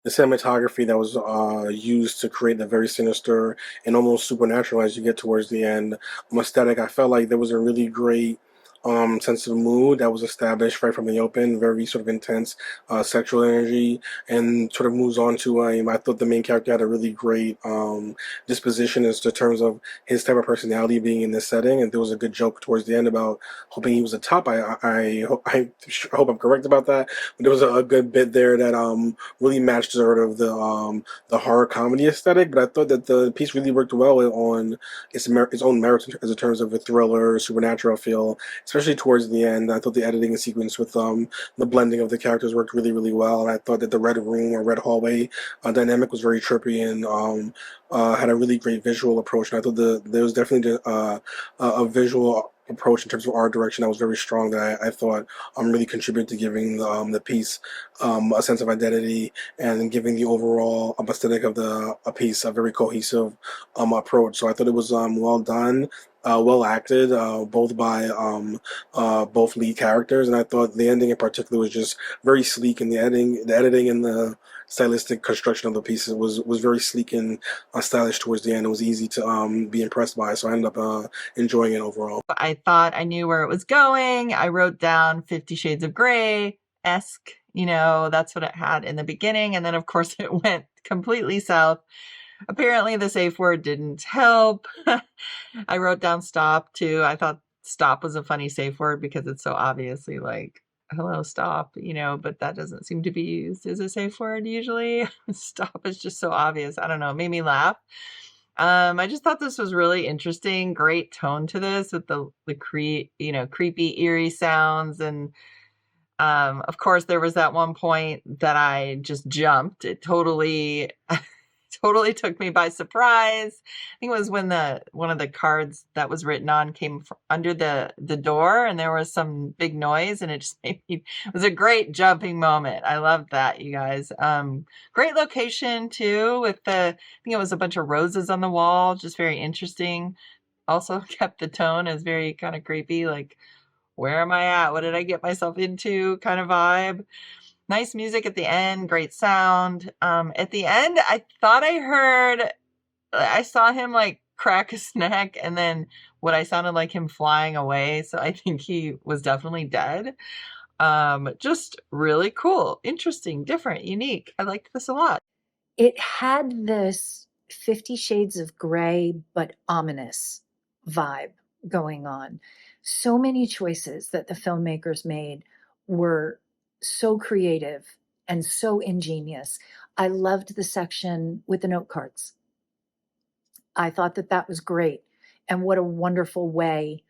the cinematography that was used to create the very sinister and almost supernatural as you get towards the end aesthetic. I felt like there was a really great sense of mood that was established right from the open, very sort of intense sexual energy, and sort of moves on to I thought the main character had a really great disposition as to terms of his type of personality being in this setting, and there was a good joke towards the end about hoping he was a top. I hope I'm correct about that, but there was a good bit there that really matched sort of the horror comedy aesthetic. But I thought that the piece really worked well on its own merits as in terms of a thriller, supernatural feel, especially towards the end. I thought the editing sequence with the blending of the characters worked really, really well. And I thought that the red room or red hallway dynamic was very trippy and had a really great visual approach. And I thought there was definitely a visual approach in terms of art direction that was very strong that I thought really contributed to giving the piece a sense of identity and giving the overall aesthetic of the a piece a very cohesive approach. So I thought it was well done, well acted, both by both lead characters, and I thought the ending in particular was just very sleek, and the editing, and the stylistic construction of the pieces was very sleek and stylish towards the end. It was easy to be impressed by, so I ended up enjoying it overall. I thought I knew where it was going. I wrote down 50 Shades of Grey-esque, that's what it had in the beginning. And then, of course, it went completely south. Apparently, the safe word didn't help. I wrote down stop, too. I thought stop was a funny safe word because it's so obviously like, hello, stop, but that doesn't seem to be used as a safe word usually. Stop is just so obvious. I don't know. It made me laugh. I just thought this was really interesting. Great tone to this with the creepy, eerie sounds. And of course, there was that one point that I just jumped. It totally totally took me by surprise. I think it was when one of the cards that was written on came under the door, and there was some big noise, and it just made me. It was a great jumping moment. I loved that, you guys. Great location too, with I think it was a bunch of roses on the wall, just very interesting. Also kept the tone as very kind of creepy, like, where am I at? What did I get myself into? Kind of vibe. Nice music at the end, great sound. At the end, I saw him like crack his neck, and then what I sounded like him flying away. So I think he was definitely dead. Just really cool, interesting, different, unique. I liked this a lot. It had this 50 Shades of Grey, but ominous vibe going on. So many choices that the filmmakers made were so creative and so ingenious. I loved the section with the note cards. I thought that that was great. And what a wonderful way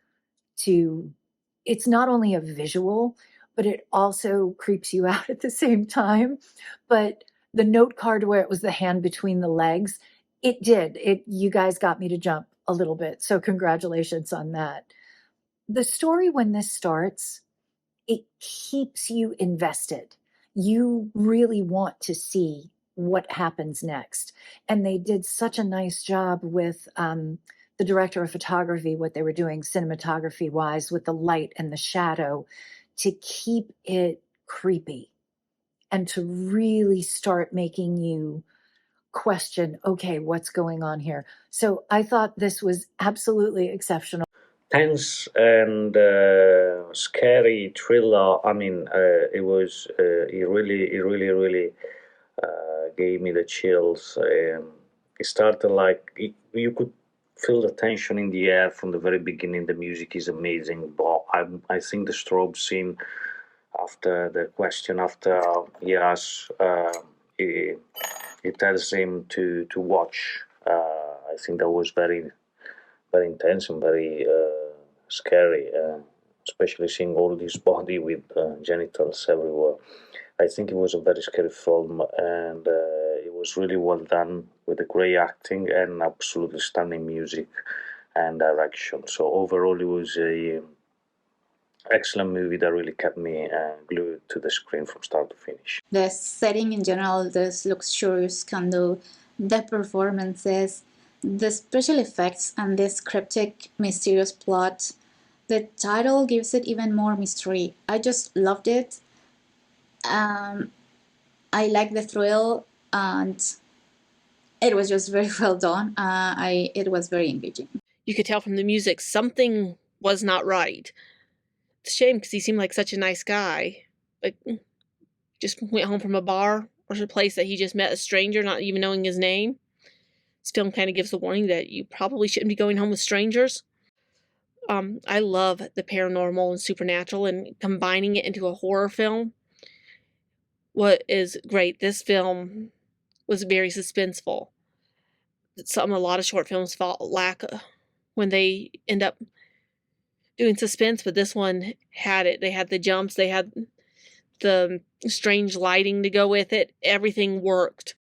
it's not only a visual, but it also creeps you out at the same time. But the note card where it was the hand between the legs, you guys got me to jump a little bit. So congratulations on that. The story, when this starts, it keeps you invested. You really want to see what happens next. And they did such a nice job with the director of photography, what they were doing cinematography wise with the light and the shadow to keep it creepy and to really start making you question, okay, what's going on here? So I thought this was absolutely exceptional. Tense and scary thriller. I mean, it really gave me the chills. It started you could feel the tension in the air from the very beginning. The music is amazing, but I think the strobe scene after the question after yes, it tells him to watch. I think that was very very intense and very scary, especially seeing all this body with genitals everywhere. I think it was a very scary film, and it was really well done with the great acting and absolutely stunning music and direction. So overall, it was a excellent movie that really kept me glued to the screen from start to finish. The setting in general, this luxurious condo, the performances, the special effects, and this cryptic, mysterious plot. The title gives it even more mystery. I just loved it. I like the thrill and it was just very well done. It was very engaging. You could tell from the music something was not right. It's a shame because he seemed like such a nice guy. Like, just went home from a bar or a place that he just met a stranger, not even knowing his name. This film kind of gives the warning that you probably shouldn't be going home with strangers. I love the paranormal and supernatural, and combining it into a horror film. What is great, this film was very suspenseful. A lot of short films lack when they end up doing suspense, but this one had it. They had the jumps, they had the strange lighting to go with it. Everything worked.